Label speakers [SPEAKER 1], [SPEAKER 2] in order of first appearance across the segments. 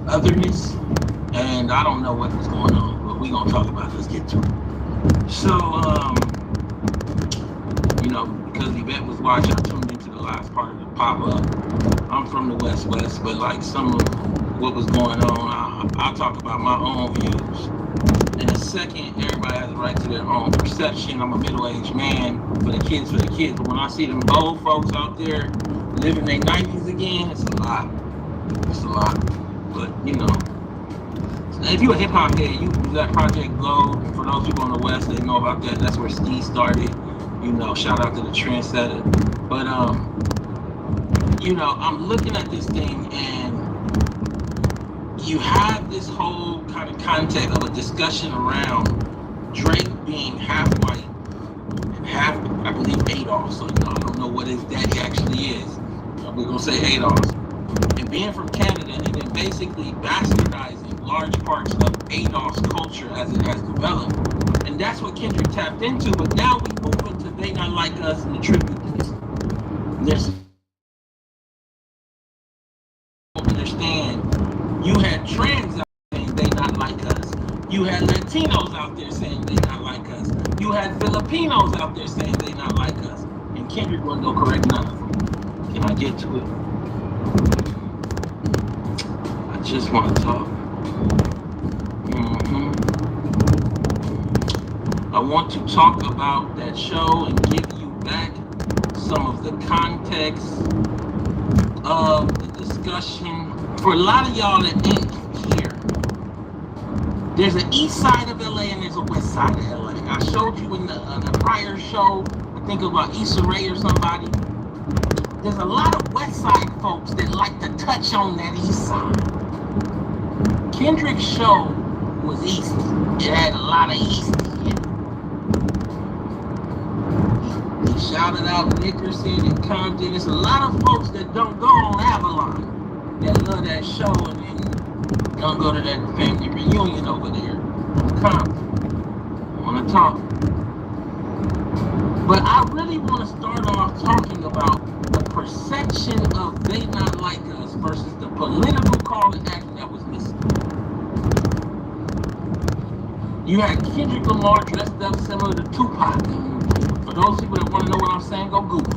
[SPEAKER 1] otherness, and I don't know what was going on, but we're gonna talk about it. Let's get to it. So, because Yvette was watching, I tuned into the last part of the pop up. I'm from the West, but like some of what was going on, I'll talk about my own views. In a second, everybody has a right to their own perception. I'm a middle-aged man for the kids. But when I see them old folks out there living their 90s again, it's a lot. It's a lot. But, if you're a hip-hop head, you that Project Glow. For those people on the West, they know about that. That's where Steve started. Shout out to the trendsetter. But, I'm looking at this thing, and you have this whole kind of context of a discussion around Drake being half white and half, I believe, Adolf. So, I don't know what his daddy actually is. We're going to say Adolf. And being from Canada and then basically bastardizing large parts of Adolf's culture as it has developed. And that's what Kendrick tapped into. But now we move into They Not Like Us and the tribute to this. There's understand. You had trans out there saying they not like us. You had Latinos out there saying they not like us. You had Filipinos out there saying they not like us. And Kendrick wasn't gonna correct none of them. Can I get to it? I just want to talk. I want to talk about that show and give you back some of the context of the discussion. For a lot of y'all that ain't here, there's an east side of LA and there's a west side of LA. I showed you in the prior show, I think about Issa Rae or somebody. There's a lot of west side folks that like to touch on that east side. Kendrick's show was easty. It had a lot of easty in it. He shouted out Nickerson and Compton. There's a lot of folks that don't go on Avalon that love that show and then don't go to that family reunion over there. Compton. I want to talk. But I really want to start off talking about the perception of They Not Like Us versus the political call to action that was missing. You had Kendrick Lamar dressed up similar to Tupac. For those people that want to know what I'm saying, go Google it.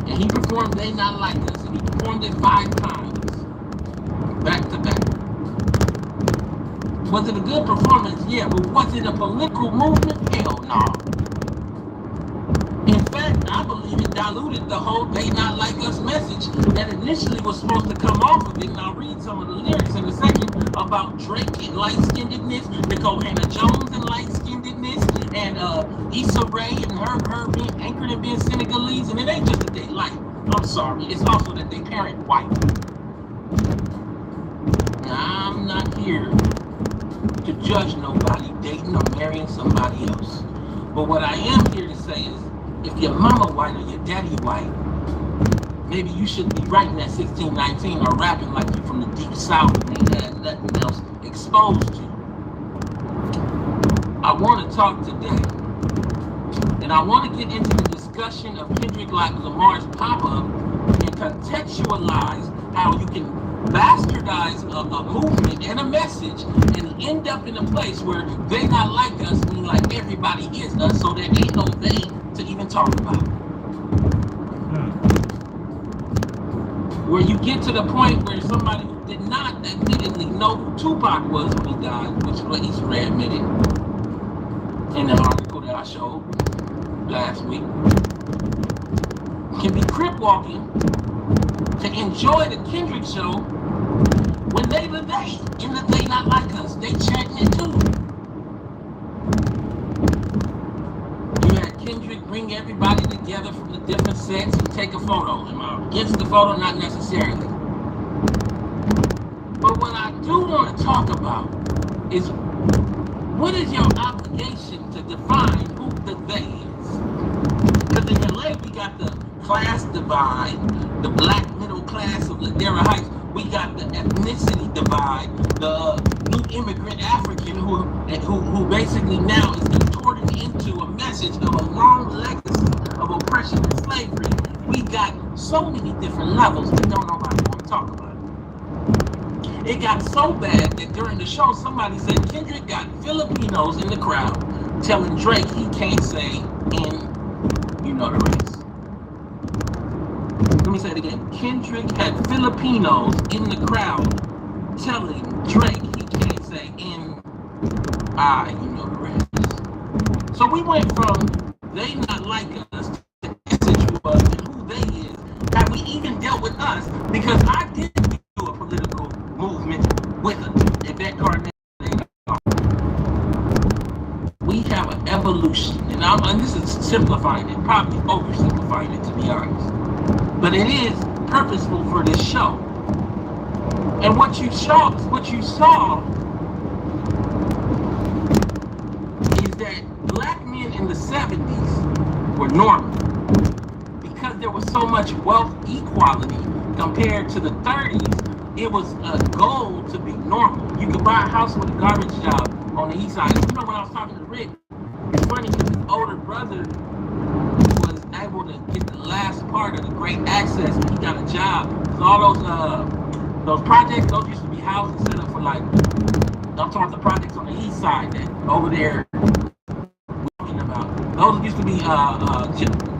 [SPEAKER 1] And he performed They Not Like Us, and he performed it 5 times, back to back. Was it a good performance? Yeah, but was it a political movement? Hell no. In fact, I believe it diluted the whole They Not Like Us message that initially was supposed to come off of it. And I'll read some of the lyrics in a second about Drake and light-skinnedness, Nicole Hannah-Jones and light-skinnedness, and Issa Rae and her being anchored and being Senegalese. And it ain't just that they light. I'm sorry. It's also that they parent white. Now, I'm not here to judge nobody dating or marrying somebody else. But what I am here to say is, if your mama white or your daddy white, maybe you shouldn't be writing that 1619 or rapping like you from the deep south and ain't had nothing else exposed to. I want to talk today, and I want to get into the discussion of Kendrick Lamar's pop-up and contextualize how you can bastardize a movement and a message and end up in a place where they not like us mean like everybody is us, so there ain't no they to even talk about. Where you get to the point where somebody who did not admittedly know who Tupac was when he died, which is what Issa Rae admitted in the article that I showed last week, can be crip walking to enjoy the Kendrick show when they the they, and that they not like us. They chanting it too. You had Kendrick bring everybody together from the different sets and take a photo. Am I against the photo? Not necessarily. But what I do want to talk about is, what is your obligation to define who the they is? Because in LA we got the class divide, the black middle class of Ladera Heights. We got the ethnicity divide, the new immigrant African who basically now is contorted into a message of a long legacy of oppression and slavery. We got so many different levels that don't nobody want to talk about it. It got so bad that during the show, somebody said Kendrick got Filipinos in the crowd telling Drake he can't say in, you know the rest. Let me say it again. Kendrick had Filipinos in the crowd telling Drake he can't say in, you know the rest. So we went from they not like us to essence was and who they is. Have we even dealt with us? Because I did do a political movement with Yvette Carnell. We have an evolution, and this is simplifying it, probably oversimplifying it to be honest. But it is purposeful for this show. And what you saw is that black men in the 70s were normal because there was so much wealth equality compared to the 30s. It was a goal to be normal. You could buy a house with a garbage job on the east side. You know, when I was talking to Rick, it's funny because his older brother was able to get the last part of the great access when he got a job. So all those projects, those used to be houses set up for like, I'm talking about the projects on the east side that over there we're talking about. Those used to be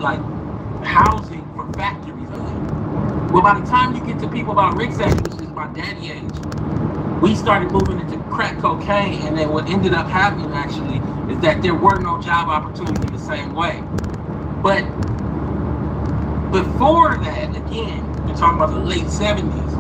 [SPEAKER 1] like housing for factories. Well, by the time you get to people about Rick's age, which is my daddy age, we started moving into crack cocaine, and then what ended up happening actually is that there were no job opportunities in the same way. But before that, again, we're talking about the late 70s,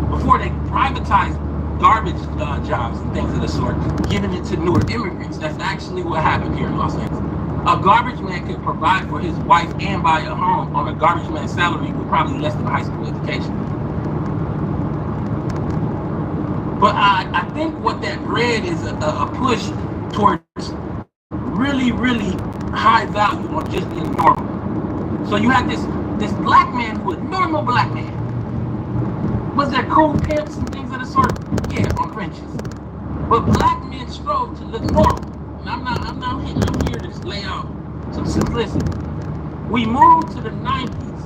[SPEAKER 1] before they privatized garbage jobs and things of the sort, giving it to newer immigrants. That's actually what happened here in Los Angeles. A garbage man could provide for his wife and buy a home on a garbage man's salary with probably less than a high school education. But I think what that bred is a push towards really, really high value on just being normal. So you had this black man who was a normal black man. Was there cool pimps and things of the sort? Yeah, on fringes. But black men strove to look normal. And I'm here to lay out some simplicity. We moved to the 90s.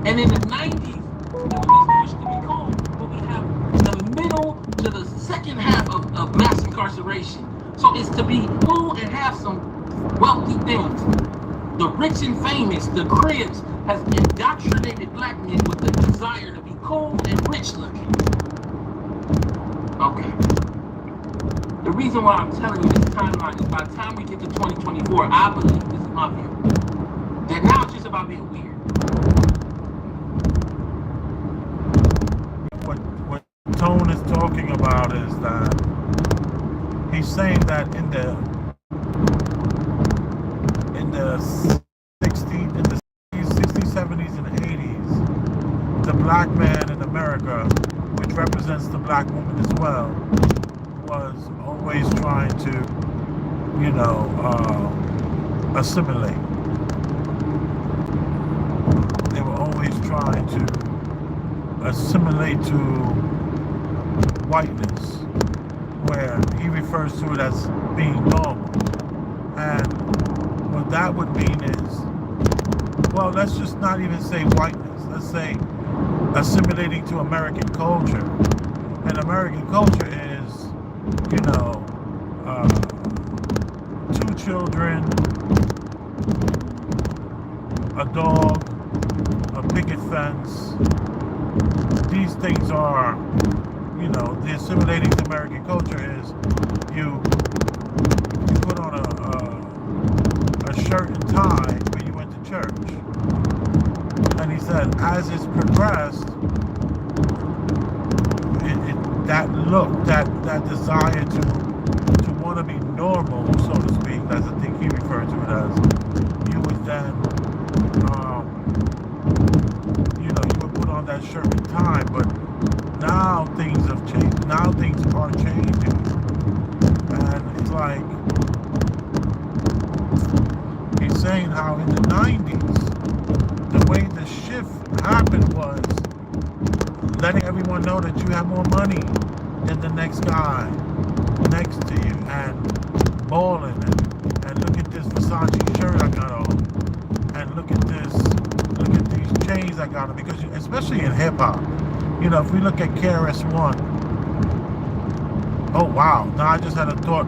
[SPEAKER 1] And in the 90s, it was pushed to be cool. But we have the middle to the second half of mass incarceration. So it's to be cool and have some wealthy things. The rich and famous, the cribs, has indoctrinated black men with the desire to be cool and rich looking. Okay. The reason why I'm telling you this timeline is by the time we get to 2024, I believe, this is my view, that now it's just about being weird.
[SPEAKER 2] What Tone is talking about is that he's saying that in the 60s, 70s, and 80s, the black man in America, which represents the black woman as well, was always trying to, assimilate. They were always trying to assimilate to whiteness, where he refers to it as being normal. And what that would mean is, well, let's just not even say whiteness. Let's say assimilating to American culture. And American culture is, 2 children, a dog, a picket fence. These things are, the assimilating to American culture is you put on a shirt and tie when you went to church. And he said, as it's progressed, that look, that desire to want to be normal, so to speak, that's the thing he referred to it as, you would then, you would put on that shirt and tie, but now things have changed. Now things are changing. And it's like, he's saying how in the 90s, the way the shift happened was letting everyone know that you have more money than the next guy next to you, and balling, and look at this Versace shirt I got on, and look at these chains I got on, because especially in hip hop, You know, if we look at KRS-One, oh wow, now I just had a thought.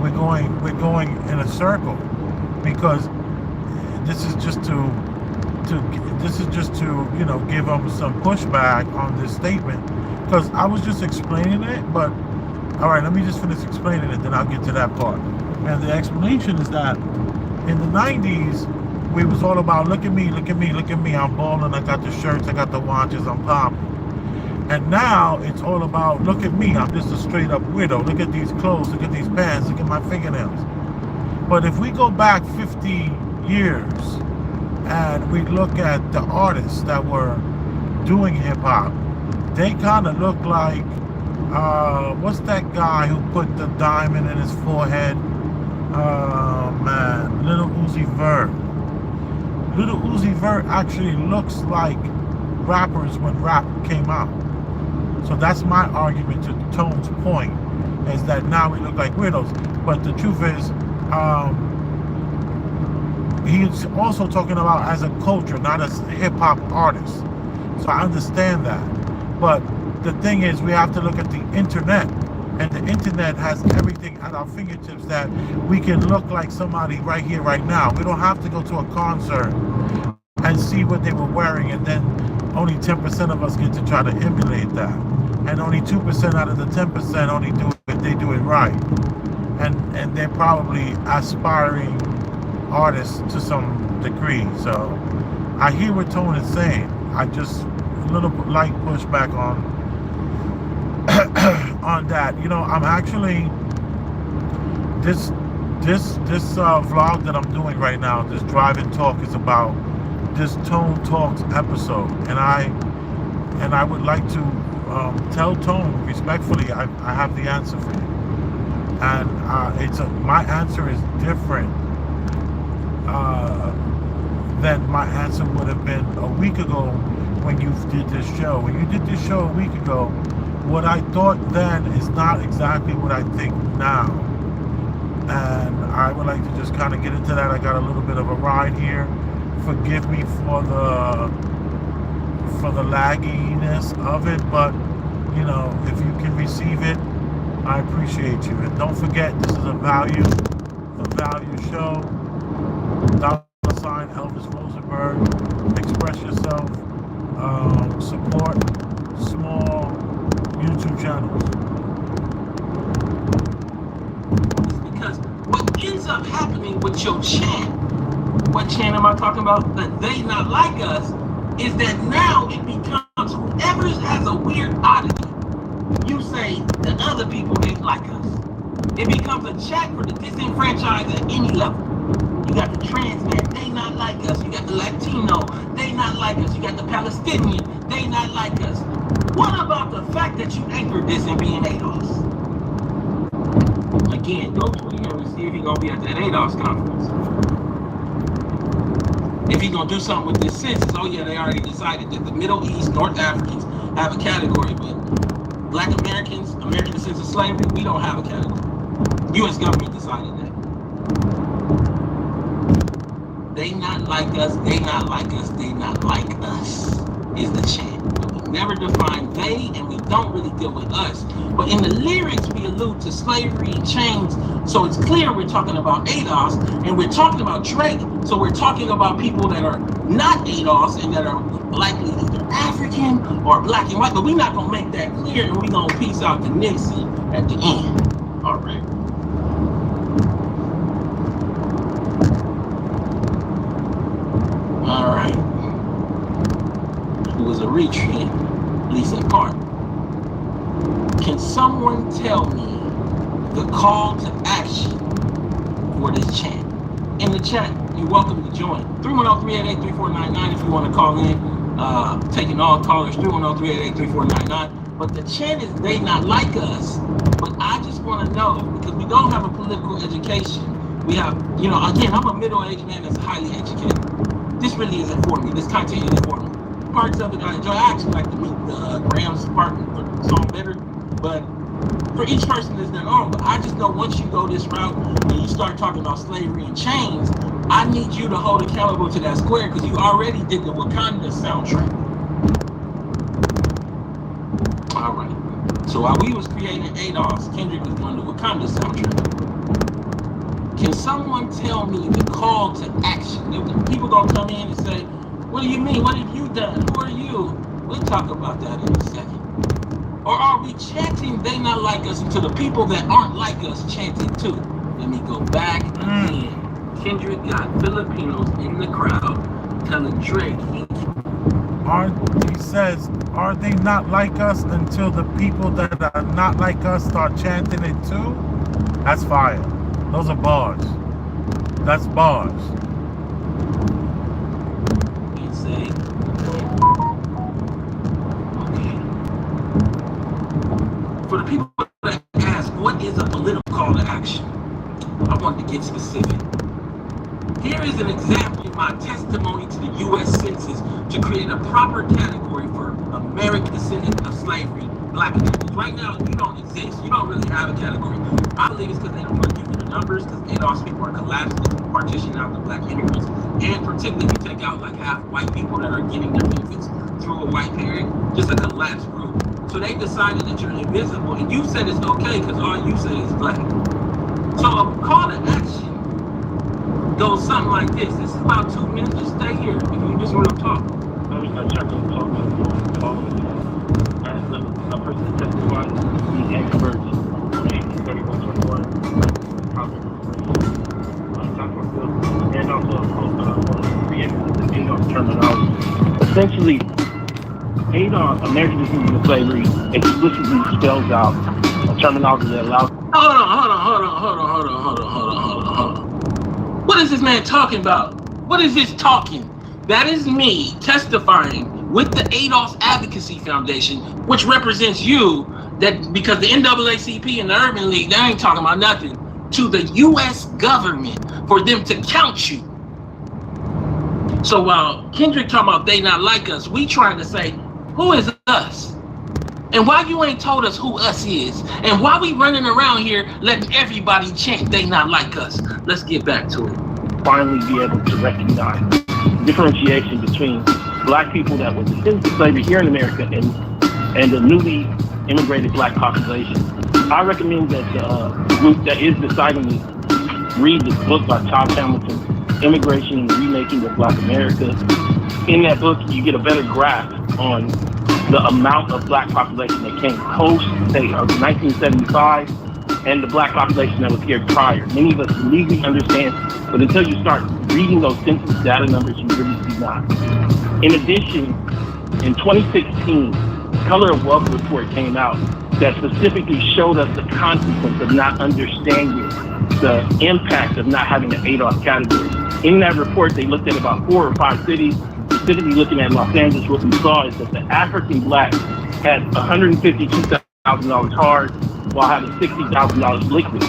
[SPEAKER 2] We're going in a circle because this is just to give them some pushback on this statement because I was just explaining it, but all right, let me just finish explaining it, then I'll get to that part. And the explanation is that in the 90s, we was all about look at me, look at me, look at me, I'm balling, I got the shirts, I got the watches, I'm popping. And now it's all about look at me, I'm just a straight up widow, look at these clothes, look at these pants, look at my fingernails. But if we go back 50 years and we look at the artists that were doing hip hop, they kind of look like what's that guy who put the diamond in his forehead? Man, Little Uzi Vert. Little Uzi Vert actually looks like rappers when rap came out. So that's my argument to Tone's point, is that now we look like widows. But the truth is, he's also talking about as a culture, not as a hip-hop artist. So I understand that. But the thing is, we have to look at the internet. And the internet has everything at our fingertips that we can look like somebody right here, right now. We don't have to go to a concert and see what they were wearing, and then only 10% of us get to try to emulate that. And only 2% out of the 10% only do it, they do it right. And they're probably aspiring artists to some degree. So I hear what Tone is saying. I just a little light pushback on on that. You know, I'm actually this vlog that I'm doing right now, this drive and talk, is about this Tone Talks episode, and I would like to tell Tone respectfully, I have the answer for you, and my answer is different than my answer would have been a week ago when you did this show. When you did this show a week ago, what I thought then is not exactly what I think now. And I would like to just kind of get into that. I got a little bit of a ride here. Forgive me for the lagginess of it, but you know, if you can receive it, I appreciate you. And don't forget, this is a value show. $sign Elvis Rosenberg. Express yourself. Support small YouTube channels.
[SPEAKER 1] Because what ends up happening with your chant, what chant am I talking about? That they not like us, is that now it becomes whoever has a weird oddity. You say the other people ain't like us. It becomes a chat for the disenfranchised at any level. You got the trans man, they not like us. You got the Latino, they not like us. You got the Palestinian, they not like us. What about the fact that you anchored this in being ADOS? Again, go tweet him and see if he's gonna be at that ADOS conference. If he's gonna do something with this census, oh yeah, they already decided that the Middle East, North Africans have a category, but Black Americans, American descendants of slavery, we don't have a category. U.S. government decided that. They not like us, they not like us, they not like us is the chant. But we never define they, and we don't really deal with us. But in the lyrics, we allude to slavery and chains, so it's clear we're talking about ADOS, and we're talking about Drake, so we're talking about people that are not ADOS and that are likely either African or black and white, but we're not going to make that clear, and we're going to peace out to Nixie at the end. All right. All right. It was a retreat, at least in part. Can someone tell me the call to action for this chant? In the chat, you're welcome to join. 310-388-3499 if you want to call in. Taking all callers, 310-388-3499. But the chant is they not like us. But I just want to know, because we don't have a political education. We have, you know, again, I'm a middle-aged man that's highly educated. This really isn't for me. This content isn't for me. Parts of it I enjoy. I actually like to meet Graham's part for the song better. But for each person is their own. But I just know once you go this route and you start talking about slavery and chains, I need you to hold accountable to that square, because you already did the Wakanda soundtrack. All right. So while we was creating ADOS, Kendrick was doing the Wakanda soundtrack. Can someone tell me the call to action? People gonna come in and say, "What do you mean? What have you done? Who are you?" We'll talk about that in a second. Or are we chanting "They not like us" until the people that aren't like us chanting too? Let me go back again. Kendrick got Filipinos in the crowd telling Drake he
[SPEAKER 2] says, are they not like us until the people that are not like us start chanting it too? That's fire. Those are bars. That's bars.
[SPEAKER 1] can say, okay. For the people that ask, what is a political call to action? I want to get specific. Here is an example in my testimony to the U.S. Census to create a proper category for American descendants of slavery, Black Americans. Right now, you don't exist. You don't really have a category. I believe it's because they don't want to give you the numbers, because ADOS people are collapsing, partitioning out the Black immigrants, and particularly if you take out like half white people that are getting their benefits through a white parent, just a collapsed group. So they decided that you're invisible, and you said it's okay because all you say is Black. So a call to action goes something like this. This is about 2 minutes. Just stay here if you just want to talk.
[SPEAKER 3] I checked on the talk. As a person that testified, the experts, 3121, and also the ADOS terminology. Essentially, ADOS, American Descendants of Slavery, explicitly spells out a terminology that allows.
[SPEAKER 1] Hold on. What is this man talking about? What is this talking? That is me testifying with the ADOS Advocacy Foundation, which represents you, that because the NAACP and the Urban League, they ain't talking about nothing, to the U.S. government for them to count you. So while Kendrick talking about they not like us, we trying to say, who is us? And why you ain't told us who us is? And why we running around here letting everybody chant they not like us? Let's get back to it.
[SPEAKER 3] Finally be able to recognize differentiation between Black people that were descendants of slavery here in America and the newly immigrated Black population. I recommend that the group that is deciding to read this book by Todd Hamilton, Immigration and Remaking of Black America. In that book, you get a better grasp on the amount of Black population that came post, say, of 1975, and the Black population that was here prior. Many of us legally understand, but until you start reading those census data numbers, you really do not. In addition, in 2016, Color of Wealth report came out that specifically showed us the consequence of not understanding the impact of not having an ADOS category. In that report, they looked at about 4 or 5 cities. Specifically looking at Los Angeles, what we saw is that the African Black had $152,000 hard while having $60,000 liquid.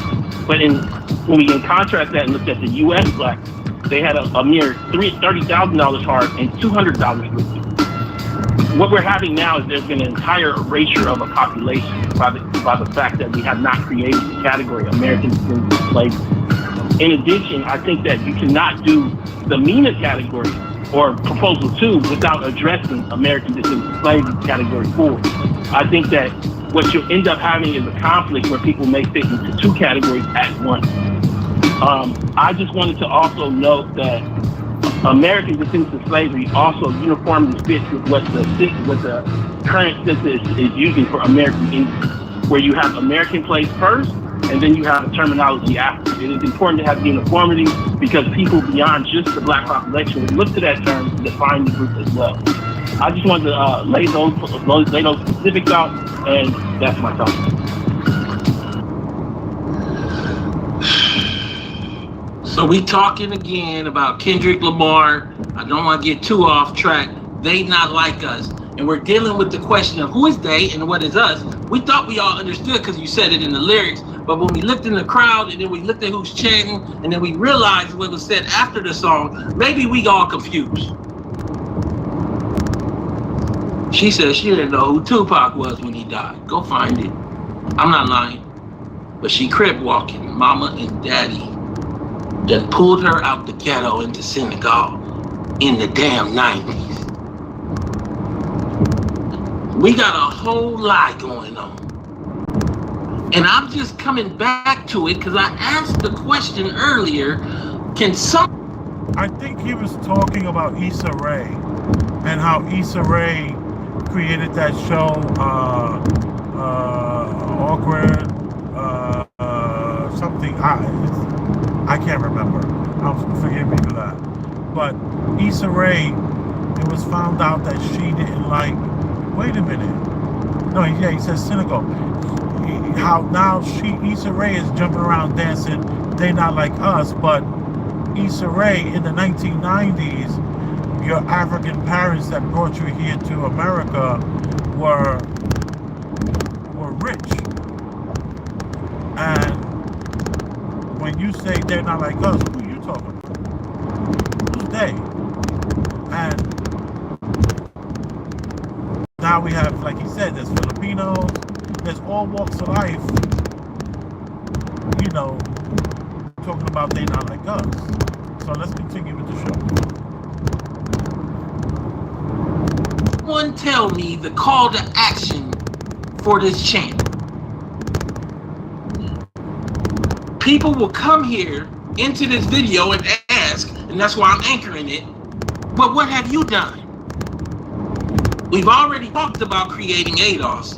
[SPEAKER 3] But when we contrast that and looked at the U.S. Black, they had a mere $30,000 hard and $200 liquid. What we're having now is there's been an entire erasure of a population by the fact that we have not created the category American Descendants of Slavery. In addition, I think that you cannot do the MENA category or Proposal 2 without addressing American Descendants of Slavery Category 4. I think that what you'll end up having is a conflict where people may fit into 2 categories at once. I just wanted to also note that American Descendants of Slavery also uniformly fits with what the current census is using for American Indians, where you have American place first, and then you have a terminology after. It is important to have uniformity because people beyond just the Black population would look to that term to define the group as well. I just wanted to lay those specifics out, and that's my topic.
[SPEAKER 1] So we talking again about Kendrick Lamar. I don't want to get too off track. They not like us. And we're dealing with the question of who is they and what is us. We thought we all understood because you said it in the lyrics. But when we looked in the crowd and then we looked at who's chanting and then we realized what was said after the song, maybe we all confused. She said she didn't know who Tupac was when he died. Go find it. I'm not lying. But she crib walking, mama and daddy that pulled her out the ghetto into Senegal in the damn 90s. We got a whole lot going on. And I'm just coming back to it because I asked the question earlier, can some...
[SPEAKER 2] I think he was talking about Issa Rae and how Issa Rae created that show, Awkward, something. I can't remember. Forgive me for that. But Issa Rae, it was found out that she didn't like. Wait a minute. No, yeah, he says cynical. How now Issa Rae is jumping around dancing. They not like us, but Issa Rae in the 1990s, your African parents that brought you here to America were rich. And when you say they're not like us, who are you talking about? Who's they? And now we have, like he said, there's Filipinos, there's all walks of life, you know, talking about they not like us. So let's continue with the show.
[SPEAKER 1] Someone tell me the call to action for this channel. People will come here into this video and ask, and that's why I'm anchoring it, but what have you done? We've already talked about creating ADOS.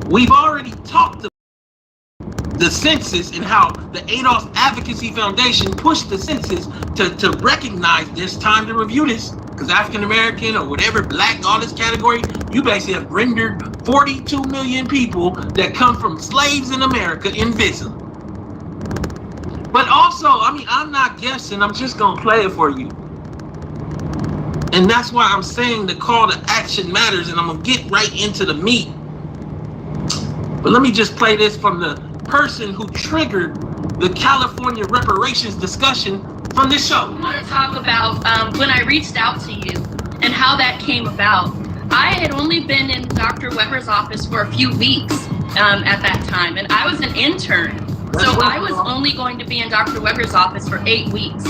[SPEAKER 1] We've already talked about the census and how the ADOS Advocacy Foundation pushed the census to recognize this time to review this. Because African American or whatever, black, all this category, you basically have rendered 42 million people that come from slaves in America invisible. But also, I mean, I'm not guessing, I'm just gonna play it for you. And that's why I'm saying the call to action matters, and I'm gonna get right into the meat. But let me just play this from the person who triggered the California reparations discussion from this show.
[SPEAKER 4] I want to talk about when I reached out to you and how that came about. I had only been in Dr. Weber's office for a few weeks at that time, and I was an intern. So I was only going to be in Dr. Weber's office for 8 weeks.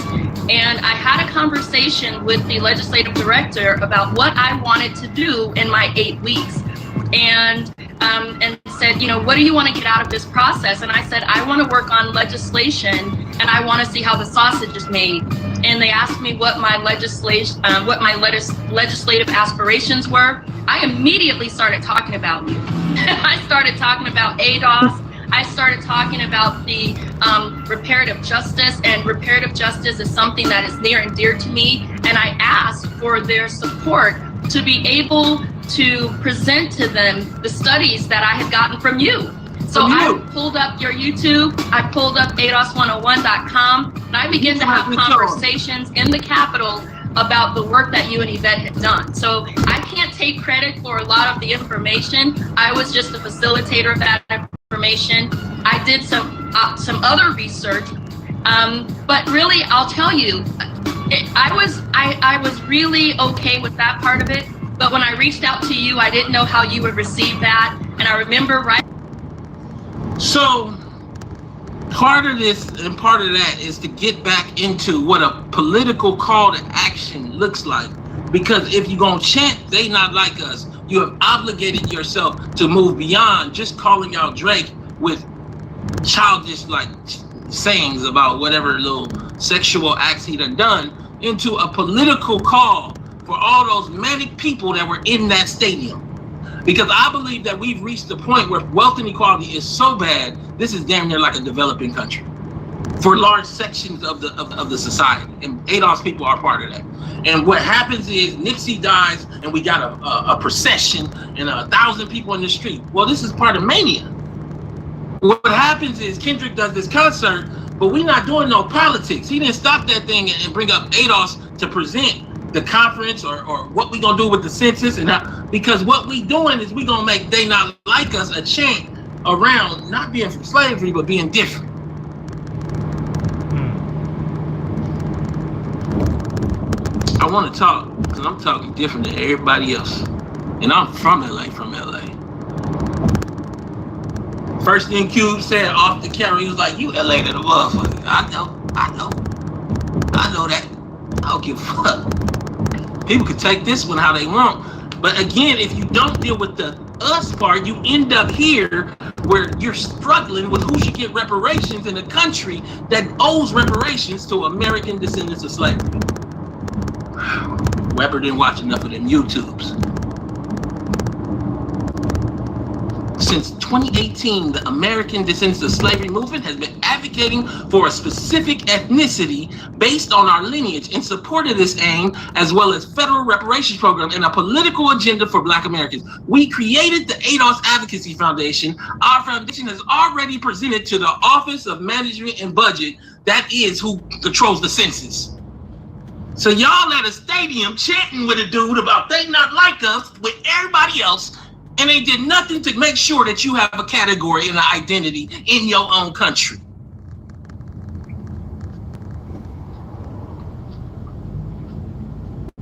[SPEAKER 4] And I had a conversation with the legislative director about what I wanted to do in my 8 weeks. And said, you know, what do you want to get out of this process? And I said, I want to work on legislation and I want to see how the sausage is made. And they asked me what my legislative aspirations were. I immediately started talking about you. I started talking about ADOS. I started talking about the reparative justice, and reparative justice is something that is near and dear to me. And I asked for their support to be able to present to them the studies that I had gotten from you. So I pulled up your YouTube, I pulled up ADOS101.com, and I began to have conversations in the Capitol about the work that you and Yvette had done. So I can't take credit for a lot of the information. I was just the facilitator of that information. I did some other research, but really, I'll tell you, I was really okay with that part of it. But when I reached out to you, I didn't know how you would receive that. And I remember
[SPEAKER 1] So part of this and part of that is to get back into what a political call to action looks like. Because if you're going to chant, they not like us, you have obligated yourself to move beyond just calling out Drake with childish like sayings about whatever little sexual acts he done into a political call for all those manic people that were in that stadium. Because I believe that we've reached the point where wealth inequality is so bad, this is damn near like a developing country for large sections of the society. And ADOS people are part of that. And what happens is Nipsey dies and we got a procession and 1,000 people in the street. Well, this is part of mania. What happens is Kendrick does this concert, but we're not doing no politics. He didn't stop that thing and bring up ADOS to present the conference or what we gonna do with the census, and because what we doing is we gonna make they not like us a chant around not being from slavery but being different. I want to talk because I'm talking different than everybody else, and I'm from LA. First thing Cube said off the camera, he was like, "You LA to the motherfucker." I know that. I don't give a fuck. People could take this one how they want. But again, if you don't deal with the us part, you end up here where you're struggling with who should get reparations in a country that owes reparations to American descendants of slavery. Weber didn't watch enough of them YouTubes. Since 2018, the American Descendants of Slavery movement has been advocating for a specific ethnicity based on our lineage in support of this aim, as well as federal reparations program and a political agenda for Black Americans. We created the ADOS Advocacy Foundation. Our foundation has already presented to the Office of Management and Budget, that is who controls the census. So y'all at a stadium chatting with a dude about they not like us with everybody else, and they did nothing to make sure that you have a category and an identity in your own country.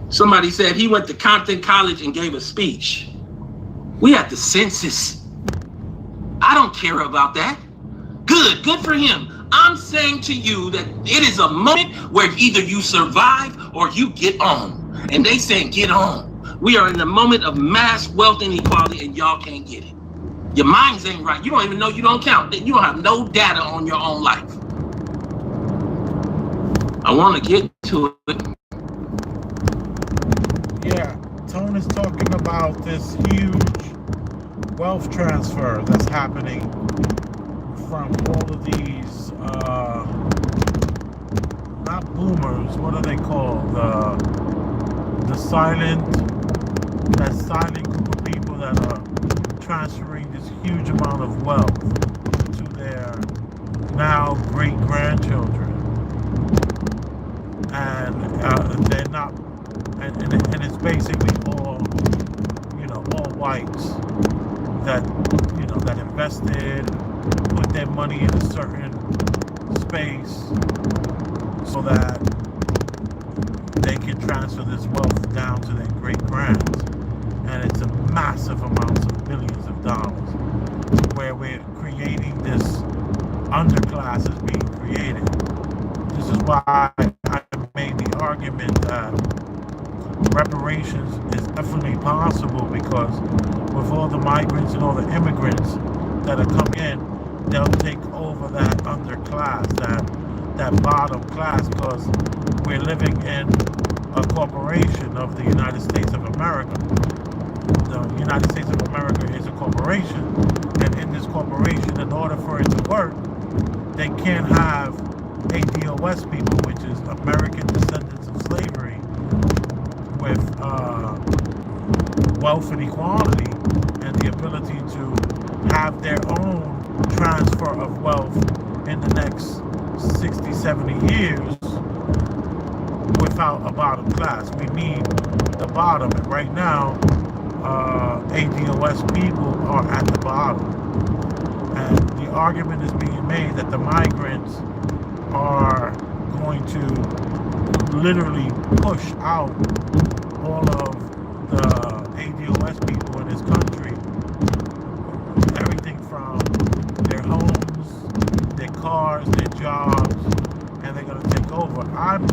[SPEAKER 1] Somebody said he went to Compton College and gave a speech. We at the census. I don't care about that. Good for him. I'm saying to you that it is a moment where either you survive or you get on. And they saying get on. We are in a moment of mass wealth inequality and y'all can't get it. Your minds ain't right. You don't even know you don't count. You don't have no data on your own life. I want to get to it.
[SPEAKER 2] Yeah, Tone is talking about this huge wealth transfer that's happening from all of these, not boomers, what are they called? The silent group of people that are transferring this huge amount of wealth to their now great-grandchildren. And they're not, and it's basically all whites that, that invested, put their money in a certain space so that they can transfer this wealth down to their great-grands. And it's a massive amounts of billions of dollars where we're creating this underclass is being created. This is why I made the argument that reparations is definitely possible, because with all the migrants and all the immigrants that are coming in, they'll take over that underclass, that bottom class, because we're living in a corporation of the United States of America. The United States of America is a corporation, and in this corporation, in order for it to work, they can't have ADOS people, which is American Descendants of Slavery, with wealth and equality and the ability to have their own transfer of wealth in the next 60, 70 years without a bottom class. We need the bottom, and right now ADOS people are at the bottom, and the argument is being made that the migrants are going to literally push out all of the ADOS people in this country, everything from their homes, their cars, their jobs, and they're going to take over. I'm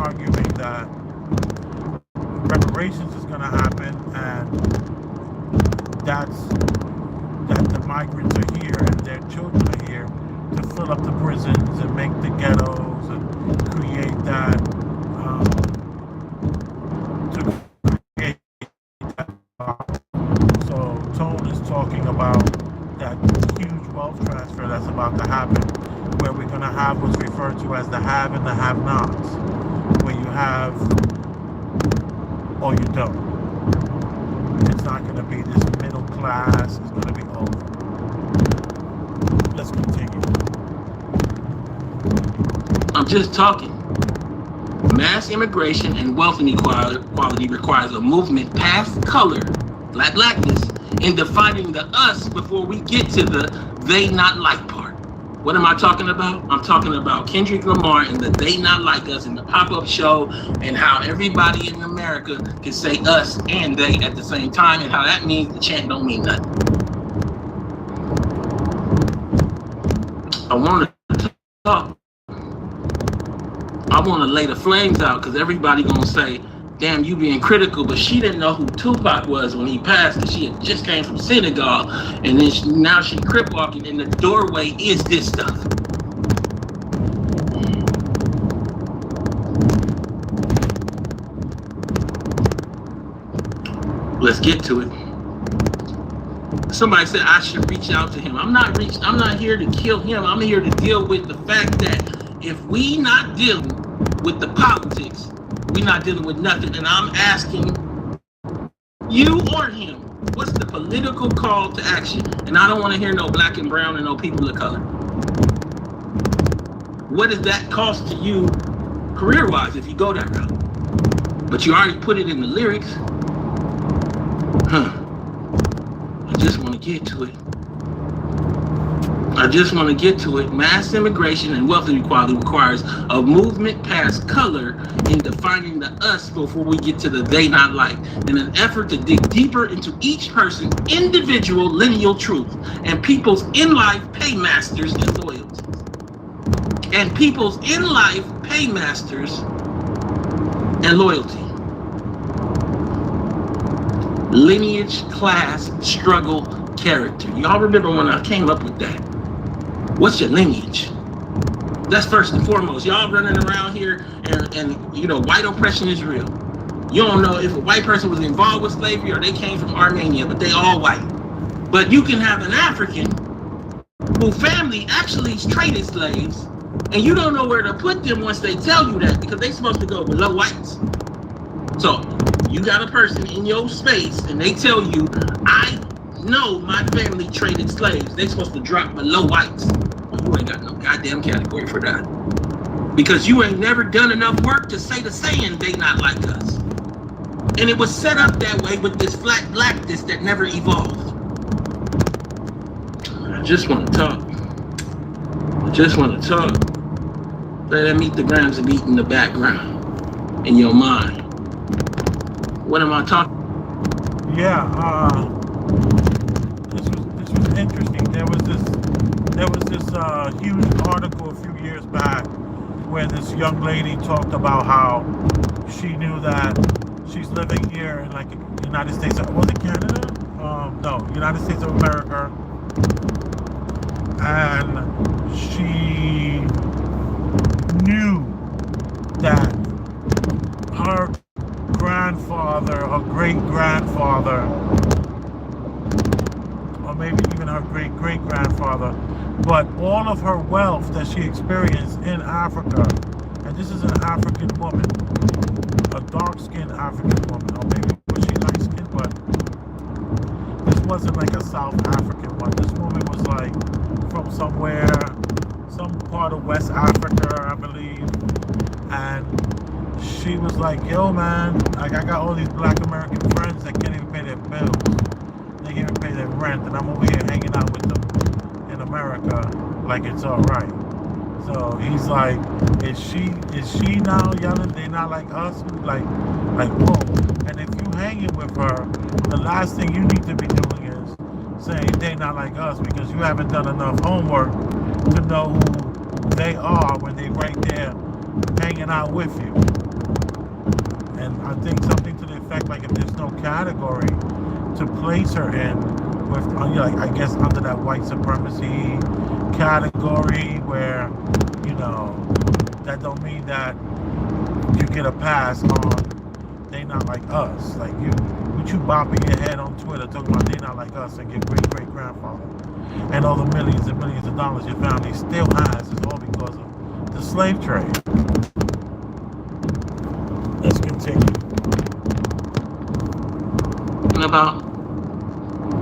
[SPEAKER 2] arguing that reparations is going to happen, and that the migrants are here and their children are here to fill up the prisons and make the ghettos and create that, So Tone is talking about that huge wealth transfer that's about to happen, where we're going to have what's referred to as the have and the have-nots, where you have or you don't. It's not going to be this middle class. It's going to be over. Let's continue.
[SPEAKER 1] I'm just talking. Mass immigration and wealth inequality requires a movement past color, blackness, in defining the us before we get to the they not like part. What am I talking about? I'm talking about Kendrick Lamar and the They Not Like Us in the pop-up show, and how everybody in America can say us and they at the same time, and how that means the chant don't mean nothing. I want to talk. I want to lay the flames out, because everybody gonna say damn, you being critical, but she didn't know who Tupac was when he passed, because she had just came from Senegal, and then now she crip walking in the doorway is this stuff. Let's get to it. Somebody said I should reach out to him. I'm not here to kill him. I'm here to deal with the fact that if we not dealing with the politics, we not dealing with nothing. And I'm asking you or him, what's the political call to action? And I don't want to hear no black and brown and no people of color. What does that cost to you career-wise if you go that route? But you already put it in the lyrics. I just want to get to it. Mass immigration and wealth inequality requires a movement past color in defining the us before we get to the they not like, in an effort to dig deeper into each person's individual lineal truth and people's in-life paymasters and loyalties. Lineage, class, struggle, character. Y'all remember when I came up with that? What's your lineage? That's first and foremost. Y'all running around here and you know, white oppression is real. You don't know if a white person was involved with slavery or they came from Armenia, but they all white. But you can have an African whose family actually traded slaves, and you don't know where to put them once they tell you that, because they're supposed to go below whites. So you got a person in your space and they tell you, I know my family traded slaves. They're supposed to drop below whites. Well, you ain't got no goddamn category for that. Because you ain't never done enough work to say the saying, they not like us. And it was set up that way with this flat blackness that never evolved. I just want to talk. Let them eat the grams of meat in the background, in your mind. What am I talking?
[SPEAKER 2] Yeah, this was interesting. There was this huge article a few years back where this young lady talked about how she knew that she's living here in like the United States. Was it Canada? No, United States of America. And she knew that her grandfather, her great-grandfather, or maybe even her great-great-grandfather, but all of her wealth that she experienced in Africa, and this is an African woman, a dark-skinned African woman, or maybe was she light-skinned, but this wasn't like a South African one. This woman was like from somewhere, some part of West Africa, I believe, and she was like, yo man, like I got all these black American friends that can't even pay their bills. They can't even pay their rent, and I'm over here hanging out with them in America like it's alright. So he's like, is she now yelling they not like us? Like whoa. And if you hanging with her, the last thing you need to be doing is saying they not like us, because you haven't done enough homework to know who they are when they right there hanging out with you. And I think something to the effect like if there's no category to place her in with, like I guess under that white supremacy category, where you know that don't mean that you get a pass on they not like us. Like you bopping your head on Twitter talking about they not like us and your great-great-grandfather and all the millions and millions of dollars your family still has is all because of the slave trade. Let's continue.
[SPEAKER 1] About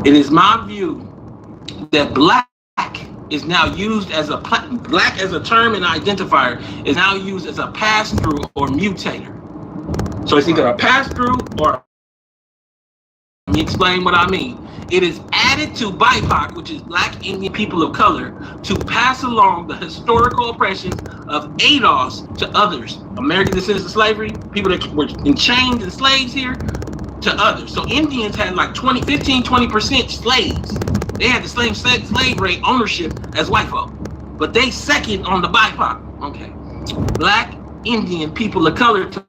[SPEAKER 1] it is my view that black is now used as black as a term and identifier is now used as a pass-through or mutator. So it's either a pass-through or, let me explain what I mean. It is added to BIPOC, which is Black Indian people of color, to pass along the historical oppressions of ADOS to others. American descendants of slavery, people that were enchained and slaves here, to others. So Indians had like 15-20% slaves. They had the same slave rate ownership as white folk, but they second on the BIPOC. Okay, Black Indian people of color to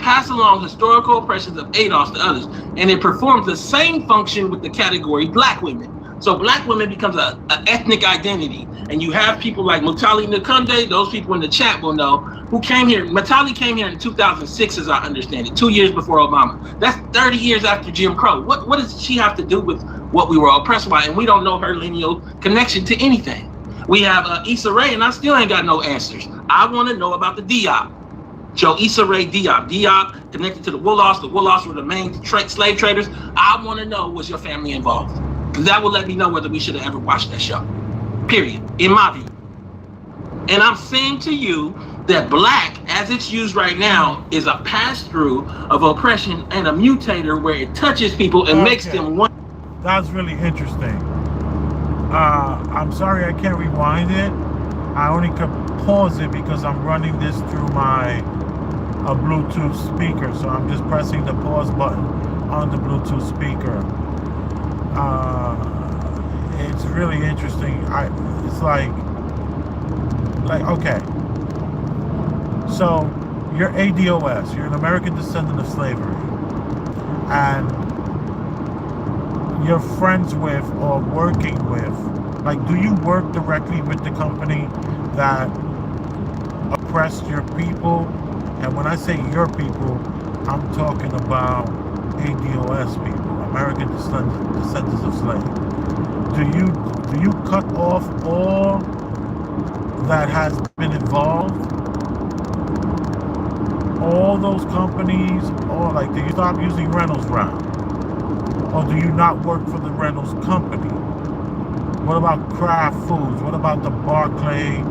[SPEAKER 1] pass along historical oppressions of ADOS to others, and it performs the same function with the category black women. So black women becomes a ethnic identity, and you have people like Mutali Nkunde, those people in the chat will know, who came here. Mutali came here in 2006, as I understand it, 2 years before Obama. That's 30 years after Jim Crow. What does she have to do with what we were oppressed by? And we don't know her lineal connection to anything. We have Issa Rae, and I still ain't got no answers. I want to know about the Diop. Joe Issa Rae Diop. Diop connected to the Wooloffs. The Wooloffs were the main slave traders. I want to know, was your family involved? Because that will let me know whether we should have ever watched that show. Period. In my view. And I'm saying to you that black, as it's used right now, is a pass-through of oppression and a mutator where it touches people and makes them one.
[SPEAKER 2] That's really interesting. I'm sorry I can't rewind it. I only could pause it because I'm running this through my Bluetooth speaker. So I'm just pressing the pause button on the Bluetooth speaker. It's really interesting. It's like okay. So you're ADOS. You're an American descendant of slavery, and you're friends with or working with. Like, do you work directly with the company that oppressed your people? And when I say your people, I'm talking about ADOS people, American descendants of slaves. Do you cut off all that has been involved? All those companies, or like, do you stop using Reynolds Wrap? Or do you not work for the Reynolds company? What about Kraft Foods? What about the Barclay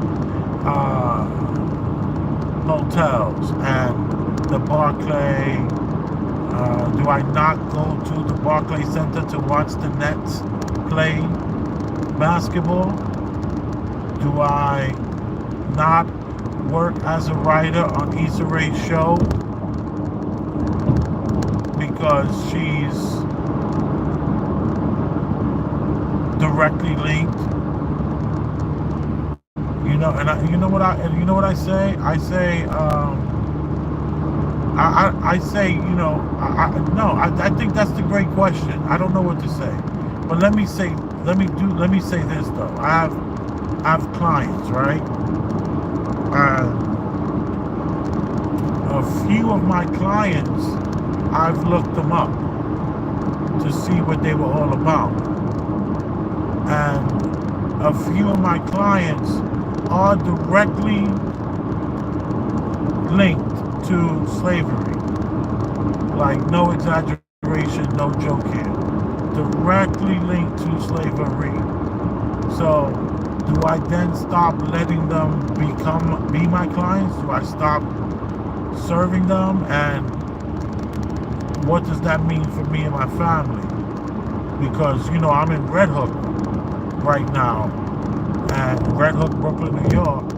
[SPEAKER 2] hotels and the Barclay? Do I not go to the Barclay Center to watch the Nets play basketball? Do I not work as a writer on Issa Rae's show because she's directly linked? You know what I say? I say I say, I think that's the great question. I don't know what to say, but let me say this though. I have clients, right? A few of my clients, I've looked them up to see what they were all about, and a few of my clients are directly linked to slavery. Like, no exaggeration, no joke here. Directly linked to slavery. So, do I then stop letting them be my clients? Do I stop serving them? And what does that mean for me and my family? Because, I'm in Red Hook right now, at Red Hook, Brooklyn, New York,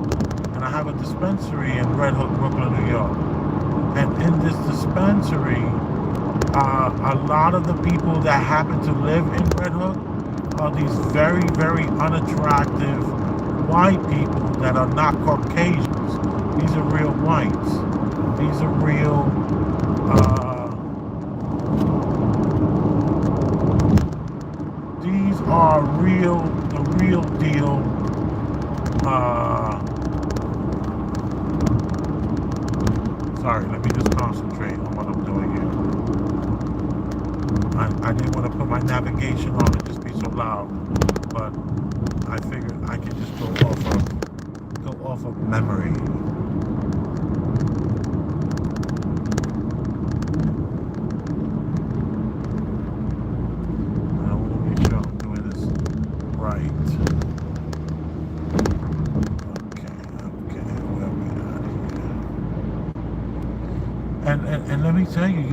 [SPEAKER 2] and I have a dispensary in Red Hook, Brooklyn, New York. And in this dispensary, a lot of the people that happen to live in Red Hook are these very, very unattractive white people that are not Caucasians. These are real whites. These are real, the real deal, sorry, let me just concentrate on what I'm doing here. I didn't want to put my navigation on and just be so loud, but I figured I could just go off of memory. I want to make sure I'm doing this right. Okay, where we at here? And let me tell you,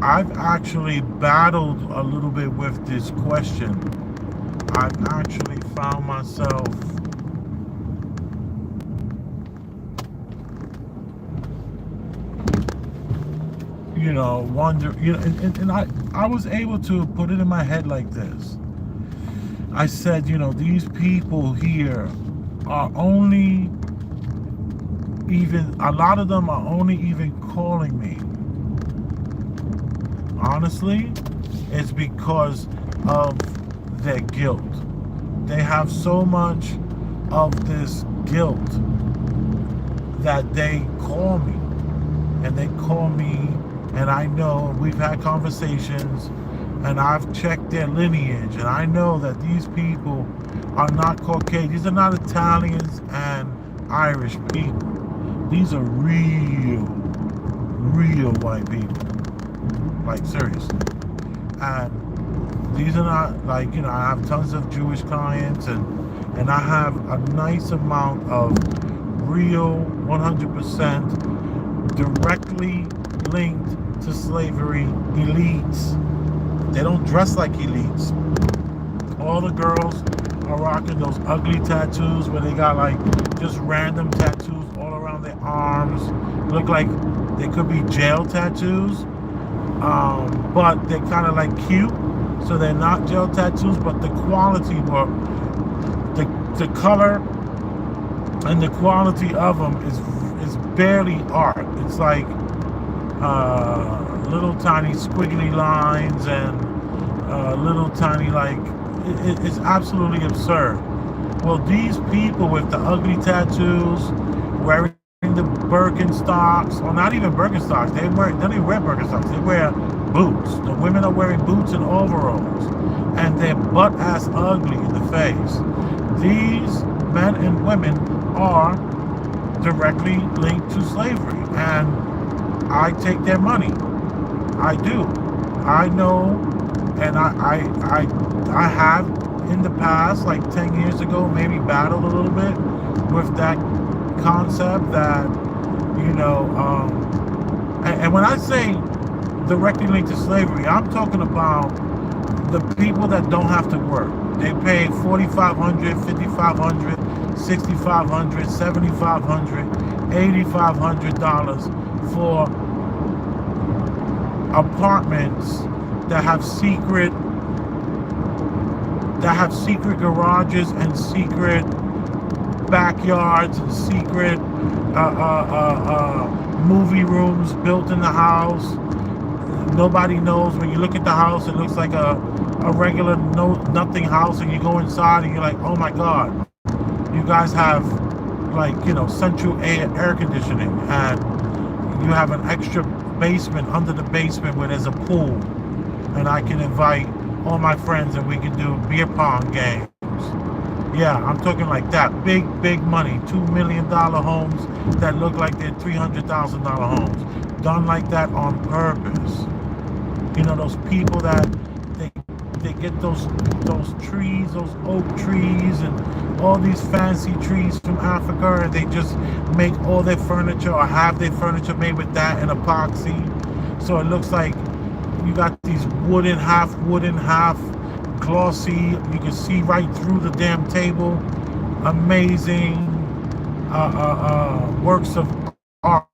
[SPEAKER 2] I've actually battled a little bit with this question. I've actually found myself wonder, and I was able to put it in my head like this. I said, these people here are only even a lot of them are only even calling me. Honestly, it's because of their guilt. They have so much of this guilt that they call me. And they call me, and I know we've had conversations, and I've checked their lineage, and I know that these people are not Caucasian. These are not Italians and Irish people. These are real white people. Like, seriously. And these are not, like, you know, I have tons of Jewish clients, and I have a nice amount of real 100% directly linked to slavery elites. They don't dress like elites. All the girls are rocking those ugly tattoos where they got like just random tattoos all around their arms. Look like they could be jail tattoos, but they're kind of like cute. So they're not jail tattoos, but the quality, or the color and the quality of them is barely art. It's like little tiny squiggly lines and little tiny, like, it's absolutely absurd. Well, these people with the ugly tattoos, wearing the Birkenstocks, or not even Birkenstocks, they don't even wear Birkenstocks, they wear boots. The women are wearing boots and overalls, and they're butt-ass ugly in the face. These men and women are directly linked to slavery, and I take their money. I do. I know, and I have in the past, like 10 years ago, maybe battled a little bit with that concept that, you know, and when I say directly linked to slavery, I'm talking about the people that don't have to work. They pay $4,500, $5,500, $6,500, $7,500, $8,500 for apartments that have secret garages and secret backyards and secret movie rooms built in the house. Nobody knows. When you look at the house, it looks like a regular nothing house, and you go inside and you're like, oh my God, you guys have, like, you know, central air conditioning, and you have an extra basement under the basement where there's a pool, and I can invite all my friends and we can do beer pong games. Yeah, I'm talking like that. Big money. $2 million homes that look like they're $300,000 homes. Done like that on purpose. You know, those people that they get those trees, those oak trees and all these fancy trees from Africa, and they just make all their furniture, or have their furniture made with that and epoxy. So it looks like you got these half glossy, you can see right through the damn table. Amazing works of art.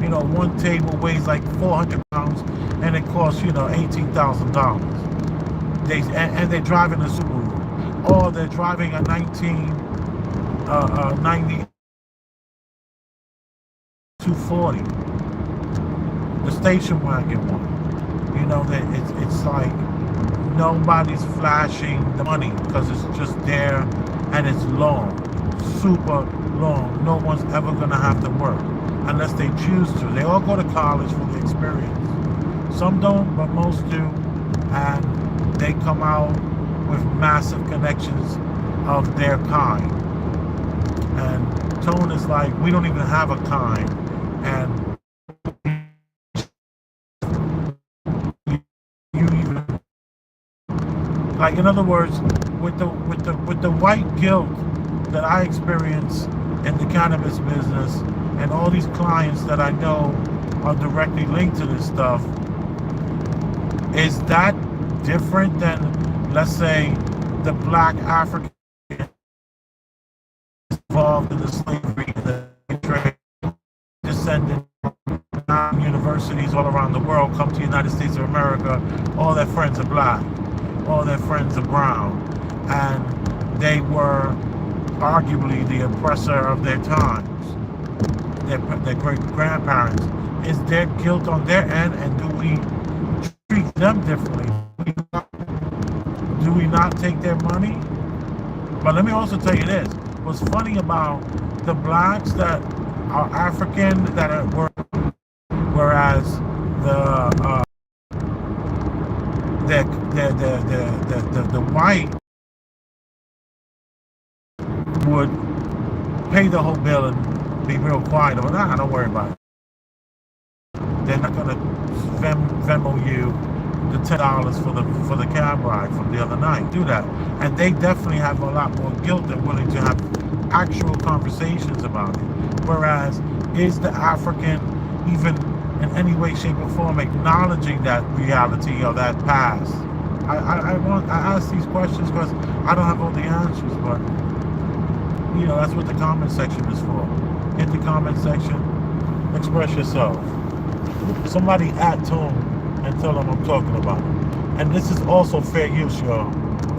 [SPEAKER 2] You know, one table weighs like 400 pounds, and it costs, you know, $18,000. And they're driving a Subaru, or they're driving a 1990 240, the station wagon one. You know, that it's like nobody's flashing the money because it's just there, and it's long, super long. No one's ever gonna have to work unless they choose to. They all go to college for the experience. Some don't, but most do, and they come out with massive connections of their kind. And Tone is like, we don't even have a kind, and you even, like, in other words, with the white guilt that I experience in the cannabis business, and all these clients that I know are directly linked to this stuff, is that different than, let's say, the black African involved in the slavery and the trade, descended from universities all around the world, come to the United States of America, all their friends are black, all their friends are brown, and they were arguably the oppressor of their times. their great grandparents. Is there guilt on their end, and do we treat them differently? Do we not take their money? But let me also tell you this: what's funny about the blacks that are African that are whereas the white would pay the whole bill and be real quiet. But nah, don't worry about it. They're not gonna Venmo you the $10 for the cab ride from the other night. Do that, and they definitely have a lot more guilt and willing to have actual conversations about it. Whereas, is the African even in any way, shape, or form acknowledging that reality or that past? I ask these questions because I don't have all the answers, but you know, that's what the comment section is for. Hit the comment section, express yourself. Somebody at Tone and tell them I'm talking about it. And this is also fair use, y'all.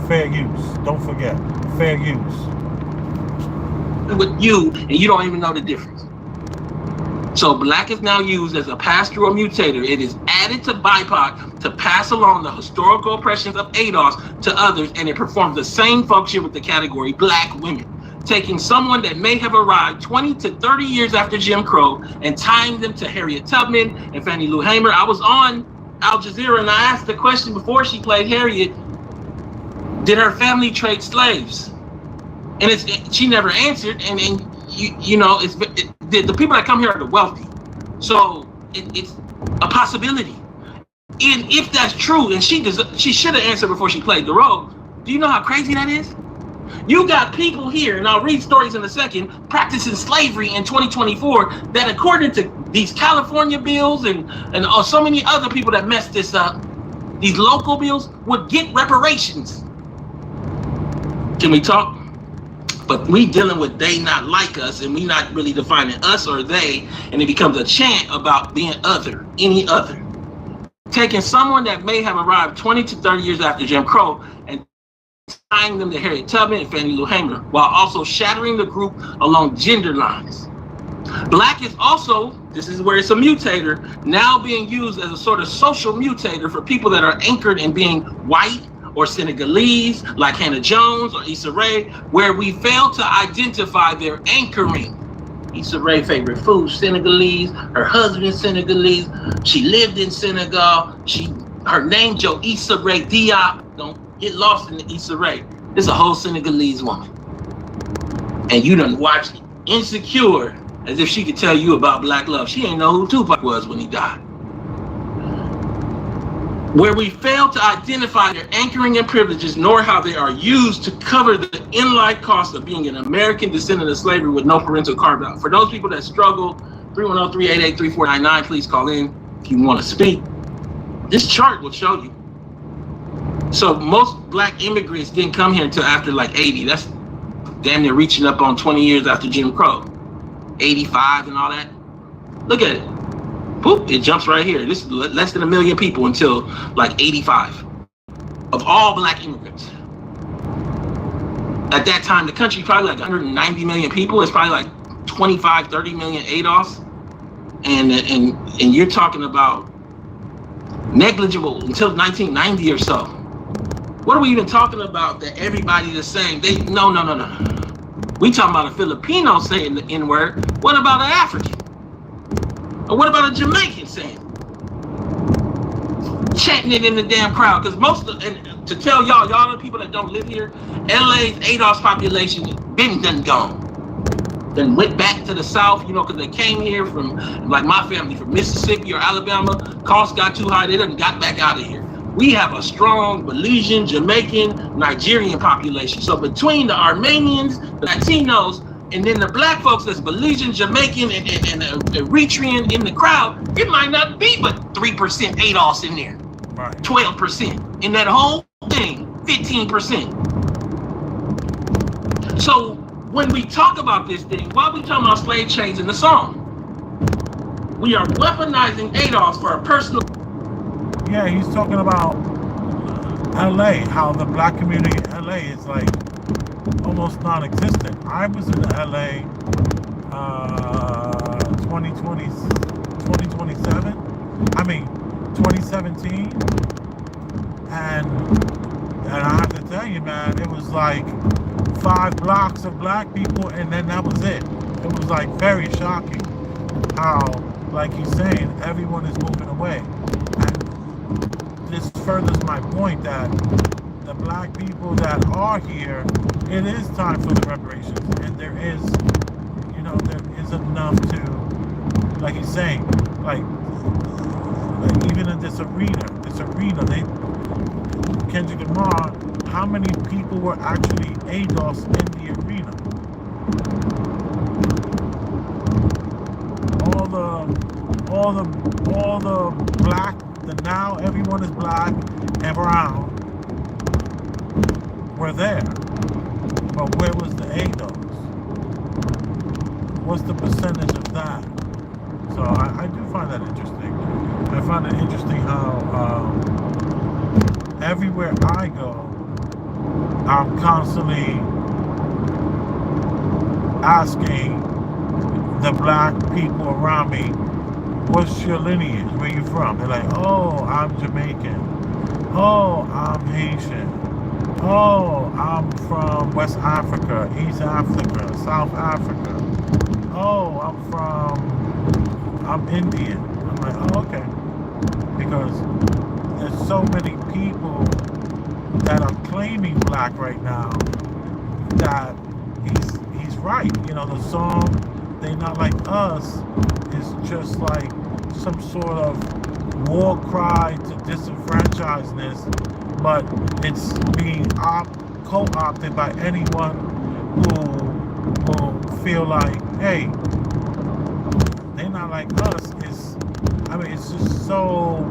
[SPEAKER 2] Fair use. Don't forget. Fair use.
[SPEAKER 1] With you, and you don't even know the difference. So black is now used as a pass-through or mutator. It is added to BIPOC to pass along the historical oppressions of ADOS to others, and it performs the same function with the category black women, taking someone that may have arrived 20 to 30 years after Jim Crow and tying them to Harriet Tubman and Fannie Lou Hamer. I was on Al Jazeera and I asked the question before she played Harriet, did her family trade slaves? And she never answered, and you know, the people that come here are the wealthy. So it's a possibility. And if that's true, and she should have answered before she played the role, do you know how crazy that is? You got people here, and I'll read stories in a second, practicing slavery in 2024 that according to these California bills and so many other people that messed this up, these local bills would get reparations. Can we talk? But we dealing with they not like us, and we not really defining us or they, and it becomes a chant about being other, any other. Taking someone that may have arrived 20 to 30 years after Jim Crow and tying them to Harriet Tubman and Fannie Lou Hamer, while also shattering the group along gender lines. Black is also, this is where it's a mutator, now being used as a sort of social mutator for people that are anchored in being white or Senegalese, like Hannah Jones or Issa Rae, where we fail to identify their anchoring. Issa Rae favorite food, Senegalese, her husband Senegalese, she lived in Senegal, her name Jo Issa Rae Diop, don't get lost in the Issa Rae. This is a whole Senegalese woman. And you done watched Insecure as if she could tell you about black love. She ain't know who Tupac was when he died. Where we fail to identify their anchoring and privileges, nor how they are used to cover the in-life cost of being an American descendant of slavery with no parental carve-out. For those people that struggle, 310-388-3499, please call in if you want to speak. This chart will show you. So most black immigrants didn't come here until after like 80. That's damn near reaching up on 20 years after Jim Crow. 85 and all that. Look at it. Boop, it jumps right here. This is less than 1 million people until like 85 of all black immigrants. At that time, the country probably like 190 million people. It's probably like 25, 30 million ADOS. And you're talking about negligible until 1990 or so. What are we even talking about that everybody's the same? No. We talking about a Filipino saying the N-word. What about an African? Or what about a Jamaican saying? Chanting it in the damn crowd. Because and to tell y'all the people that don't live here, LA's ADOS population been done gone. Then went back to the South, you know, because they came here from, like my family, from Mississippi or Alabama. Costs got too high, they done got back out of here. We have a strong Belizean, Jamaican, Nigerian population. So between the Armenians, the Latinos, and then the black folks that's Belizean, Jamaican, and Eritrean in the crowd, it might not be but 3% ADOS in there. Right. 12%. In that whole thing, 15%. So when we talk about this thing, why are we talking about slave chains in the song? We are weaponizing ADOS for a personal...
[SPEAKER 2] Yeah, he's talking about LA, how the black community in LA is like almost non-existent. I was in LA 2027. I mean, 2017. And I have to tell you, man, it was like 5 blocks of black people, and then that was it. It was like very shocking how, like he's saying, everyone is moving away. And this furthers my point that the black people that are here, it is time for the reparations, and there is enough to, like he's saying, like even in this arena, Kendrick Lamar, how many people were actually ADOS in the arena? All the black, now everyone is black and brown were there. But where was the ADOS? What's the percentage of that? So I do find that interesting. I find it interesting how everywhere I go, I'm constantly asking the black people around me, what's your lineage? Where you from? They're like, oh, I'm Jamaican. Oh, I'm Haitian. Oh, I'm from West Africa, East Africa, South Africa. Oh, I'm Indian. I'm like, oh, okay. Because there's so many people that are claiming black right now that he's right. You know, the song They Not Like Us is just like some sort of war cry to disenfranchisedness, but it's being co-opted by anyone who will feel like, hey, They Not Like Us is, I mean, it's just so,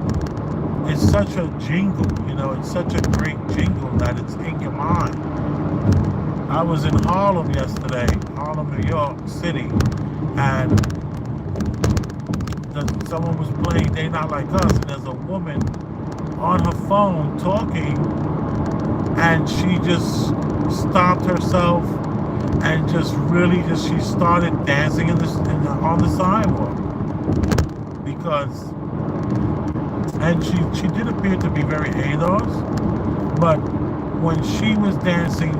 [SPEAKER 2] it's such a jingle, you know, it's such a great jingle that it's in your mind. I was in Harlem yesterday, Harlem, New York City, and someone was playing They Not Like Us, and there's a woman on her phone talking, and she just stopped herself and just really she started dancing on the sidewalk, because, and she did appear to be very ADOS, but when she was dancing,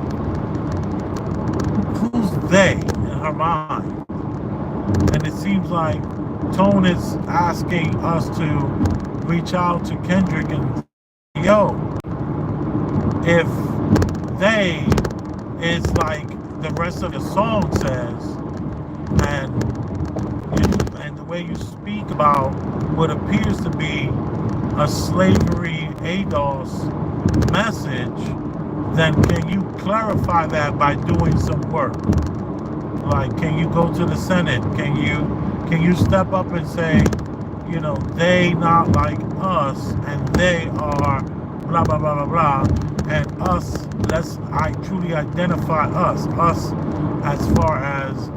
[SPEAKER 2] who's they in her mind? And it seems like Tone is asking us to reach out to Kendrick and say, yo, if they is like the rest of the song says, and the way you speak about what appears to be a slavery ADOS message, then can you clarify that by doing some work? Like, can you go to the Senate? Can you step up and say, you know, they not like us, and they are blah blah blah blah blah, and us, I truly identify us as far as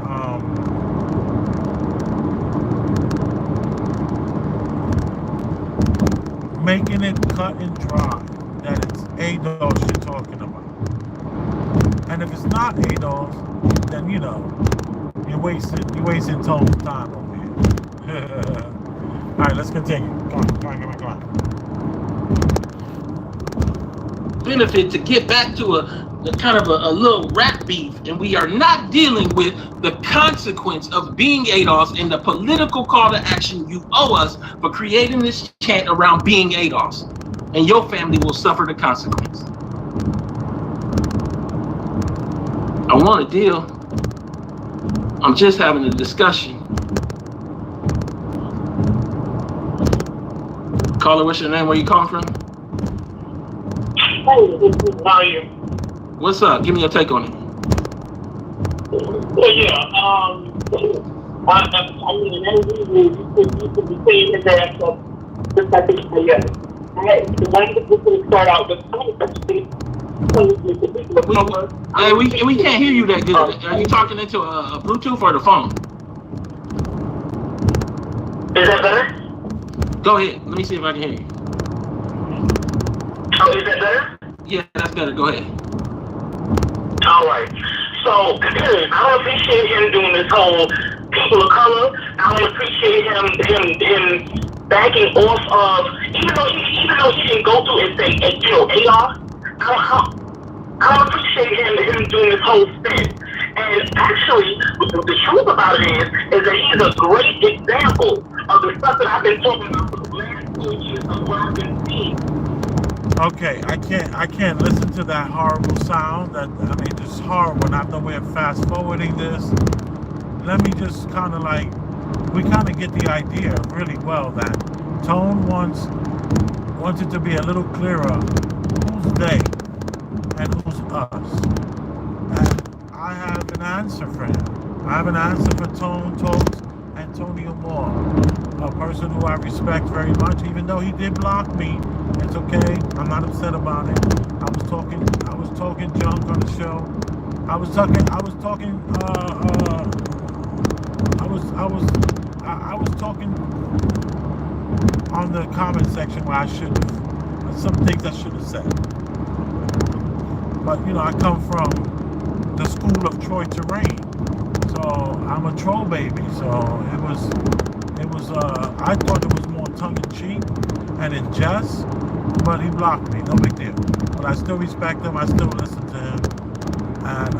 [SPEAKER 2] making it cut and dry that it's ADOS you're talking about. And if it's not ADOS, then you know you're wasting Tone's time over here. All right, let's continue. Come on.
[SPEAKER 1] Benefit to get back to a kind of a little rap beef, and we are not dealing with the consequence of being ADOS and the political call to action you owe us for creating this chant around being ADOS, and your family will suffer the consequence. I want a deal. I'm just having a discussion. Caller, what's your name? Where you calling from?
[SPEAKER 5] Hey, how are you?
[SPEAKER 1] What's up? Give me your take on it.
[SPEAKER 5] Well, yeah, I mean, you could be saying that, just like this, yeah. The language is going to start out with
[SPEAKER 1] Hey, we can't hear you that good. Are you talking into a Bluetooth or the phone?
[SPEAKER 5] Is that better?
[SPEAKER 1] Go ahead. Let me see if I can hear you.
[SPEAKER 5] Oh, is that better?
[SPEAKER 1] Yeah, that's better. Go ahead.
[SPEAKER 5] All right. So, I don't appreciate him doing this whole people of color. I don't appreciate him backing off of, even though he didn't go through and say, AR. I don't appreciate him doing this whole spin. And actually, the truth about it is that he's a great example of the stuff that I've been talking about for the last 4 years of what I've been seeing.
[SPEAKER 2] Okay, I can't listen to that horrible sound. Just horrible. And I have no way of fast forwarding this. Let me just we kind of get the idea really well that Tone wants it to be a little clearer who's they and who's us. And I have an answer for him. I have an answer for Tone Talks Antonio Moore, a person who I respect very much, even though he did block me. It's okay. I'm not upset about it. I was talking junk on the show. I was talking on the comment section where I should have, some things I should have said. But I come from the school of Troy Terrain, so I'm a troll baby. So it was I thought it was more tongue in cheek and in jest, but he blocked me. No big deal. But I still respect him. I still listen to him. And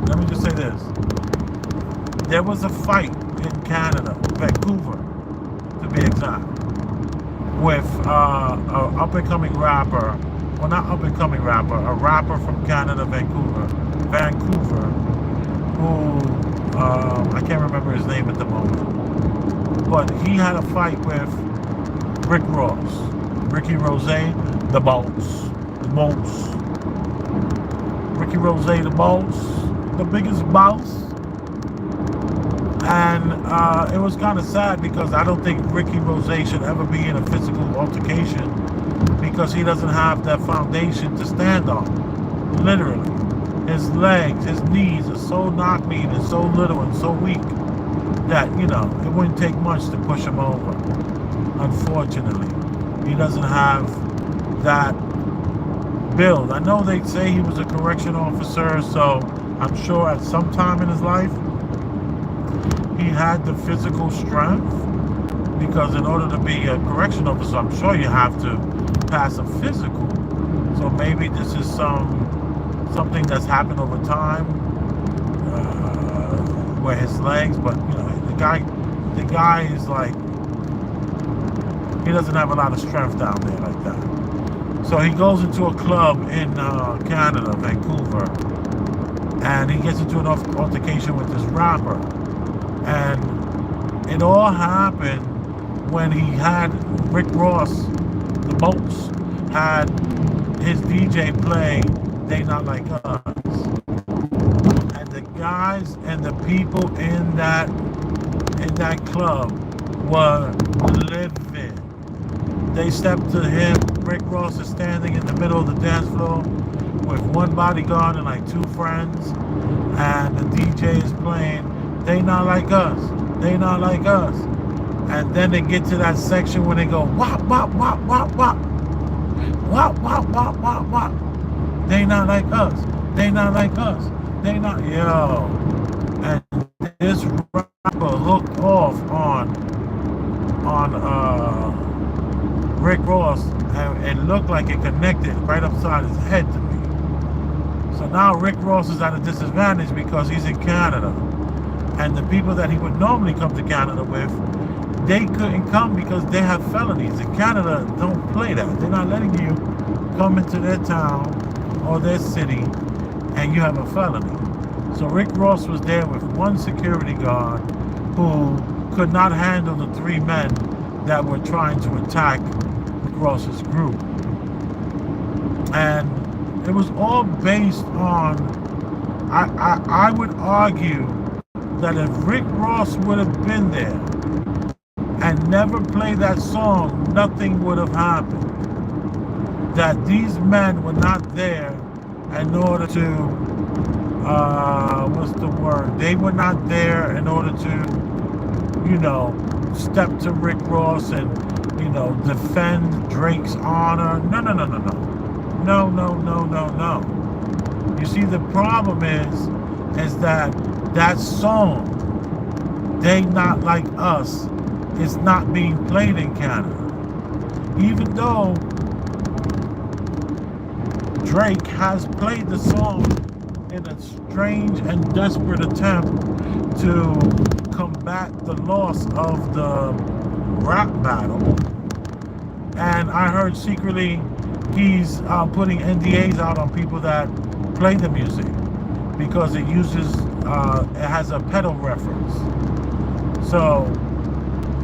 [SPEAKER 2] let me just say this: there was a fight in Canada, Vancouver, to be exact, with an up-and-coming rapper. Well, not up-and-coming rapper, a rapper from Canada, Vancouver, who I can't remember his name at the moment, but he had a fight with Rick Ross, Ricky Rose, the boss, Ricky Rose, the boss, the biggest boss. And it was kind of sad because I don't think Ricky Rose should ever be in a physical altercation because he doesn't have that foundation to stand on. Literally. His legs, his knees are so knock-kneed and so little and so weak that, it wouldn't take much to push him over. Unfortunately. He doesn't have that build. I know they say he was a correction officer, so I'm sure at some time in his life he had the physical strength, because in order to be a correction officer, I'm sure you have to pass a physical. So maybe this is something that's happened over time, where his legs, but the guy is like, he doesn't have a lot of strength down there like that. So he goes into a club in Canada, Vancouver, and he gets into an altercation with this rapper. And it all happened when he had Rick Ross, the boss, had his DJ play They Not Like Us. And the guys and the people in that club were livid. They stepped to him. Rick Ross is standing in the middle of the dance floor with one bodyguard and like 2 friends, and the DJ is playing They Not Like Us, They Not Like Us. And then they get to that section where they go wop wop wop wop wop wop wop wop wop wop. They not like us, they not like us, they not, yo. And this rapper hooked off on Rick Ross, and it looked like it connected right upside his head to me. So now Rick Ross is at a disadvantage because he's in Canada. And the people that he would normally come to Canada with, they couldn't come because they have felonies. In Canada, don't play that. They're not letting you come into their town or their city and you have a felony. So Rick Ross was there with one security guard who could not handle the 3 men that were trying to attack Rick Ross's group. And it was all based on, I would argue that if Rick Ross would have been there and never played that song, nothing would have happened. That these men were not there in order to, they were not there in order to, step to Rick Ross and, defend Drake's honor. No. You see, the problem is that that song, They Not Like Us, is not being played in Canada. Even though Drake has played the song in a strange and desperate attempt to combat the loss of the rap battle. And I heard secretly he's putting NDAs out on people that play the music because it uses, it has a pedal reference. So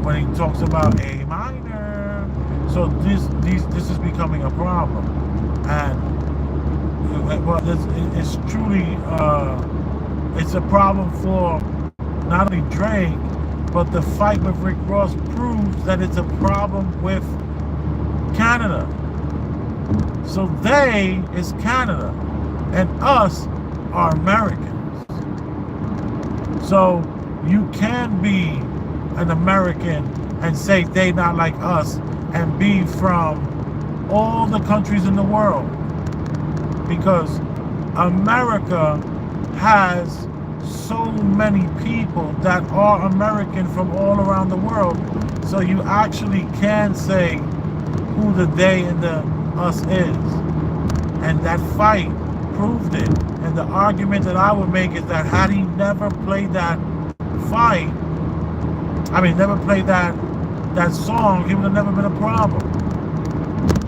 [SPEAKER 2] when he talks about A minor, so this is becoming a problem. And well, it's truly, it's a problem for not only Drake, but the fight with Rick Ross proves that it's a problem with Canada. So they is Canada, and us are Americans. So you can be an American and say they not like us and be from all the countries in the world, because America has so many people that are American from all around the world. So you actually can say who the they and the us is. And that fight proved it. And the argument that I would make is that had he never played that fight, never played that song, he would have never been a problem.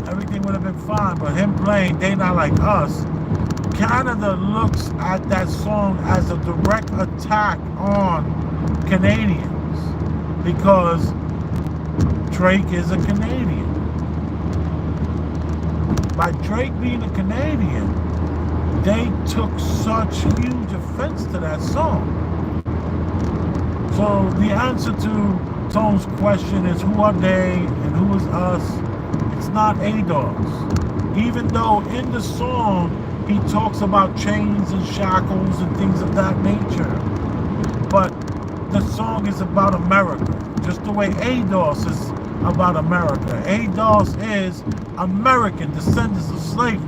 [SPEAKER 2] Everything would have been fine. But him playing They Not Like Us, Canada looks at that song as a direct attack on Canadians because Drake is a Canadian. By Drake being a Canadian, they took such huge offense to that song. So the answer to Tone's question is who are they and who is us? It's not ADOS. Even though in the song he talks about chains and shackles and things of that nature. But the song is about America, just the way ADOS is about America. ADOS is American descendants of slavery.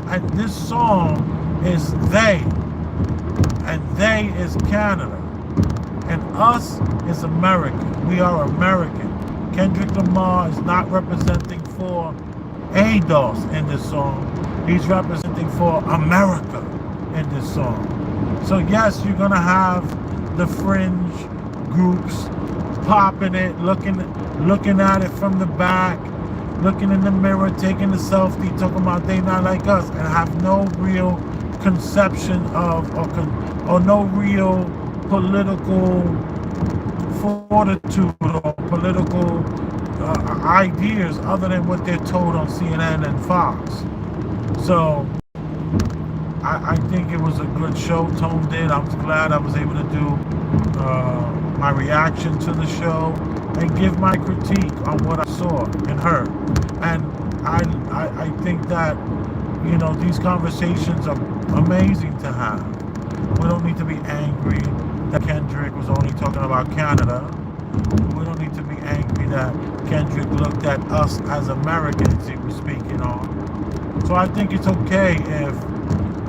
[SPEAKER 2] And this song is they. And they is Canada. And us is American. We are American. Kendrick Lamar is not representing for ADOS in this song. He's representing for America in this song. So yes, you're gonna have the fringe groups popping it, looking at it from the back, looking in the mirror, taking the selfie, talking about they not like us, and have no real conception of or no real political fortitude or political ideas other than what they're told on CNN and Fox. So I think it was a good show Tone did. I'm glad I was able to do my reaction to the show and give my critique on what I saw and heard. And I think that, you know, these conversations are amazing to have. We don't need to be angry that Kendrick was only talking about Canada. We don't need to be angry that Kendrick looked at us as Americans he was speaking on. So I think it's okay if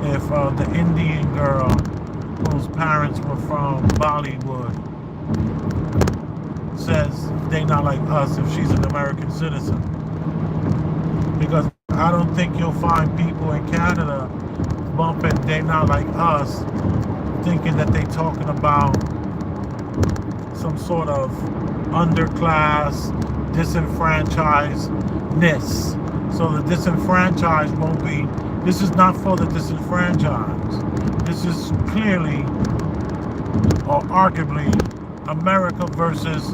[SPEAKER 2] the Indian girl whose parents were from Bollywood says they not like us if she's an American citizen. Because I don't think you'll find people in Canada bumping they not like us thinking that they talking about some sort of underclass disenfranchisedness. So the disenfranchised won't be, this is not for the disenfranchised. This is clearly or arguably America versus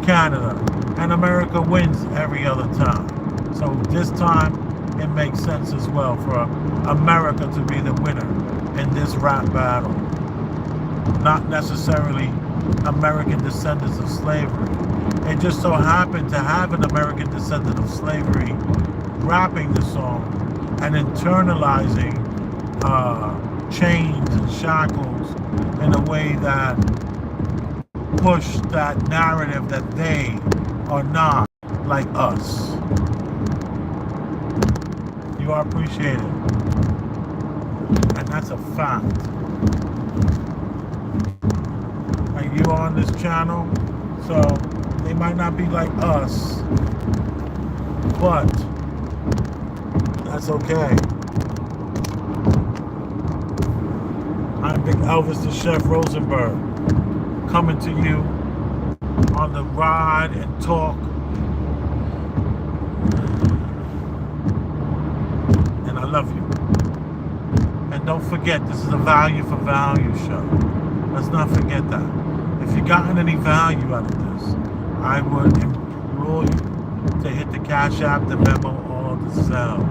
[SPEAKER 2] Canada. And America wins every other time. So this time it makes sense as well for America to be the winner in this rap battle. Not necessarily American descendants of slavery. It just so happened to have an American descendant of slavery rapping the song and internalizing chains and shackles in a way that pushed that narrative that they are not like us. You are appreciated. And that's a fact. Like you on this channel, so they might not be like us, but that's okay. I'm Big Elvis the Chef Rosenberg, coming to you on the ride and talk. And I love you. And don't forget, this is a value for value show. Let's not forget that. If you gotten any value out of this, I would implore you to hit the Cash App, the Venmo, or the Zelle.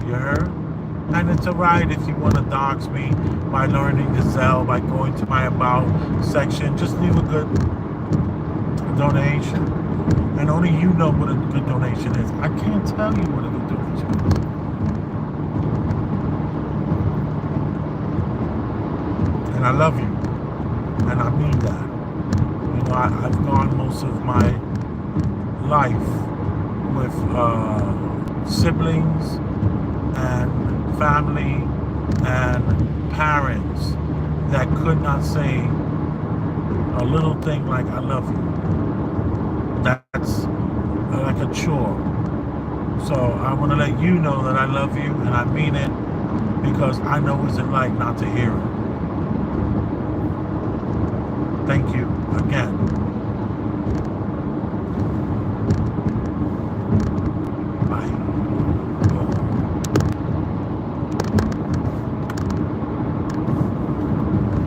[SPEAKER 2] You heard? And it's alright if you want to dox me by learning the Zelle, by going to my About section. Just leave a good donation. And only you know what a good donation is. I can't tell you what a good donation is. And I love you. And I mean that. You know, I've gone most of my life with siblings and family and parents that could not say a little thing like I love you. That's like a chore. So I want to let you know that I love you and I mean it, because I know what it's like not to hear it. Thank you again.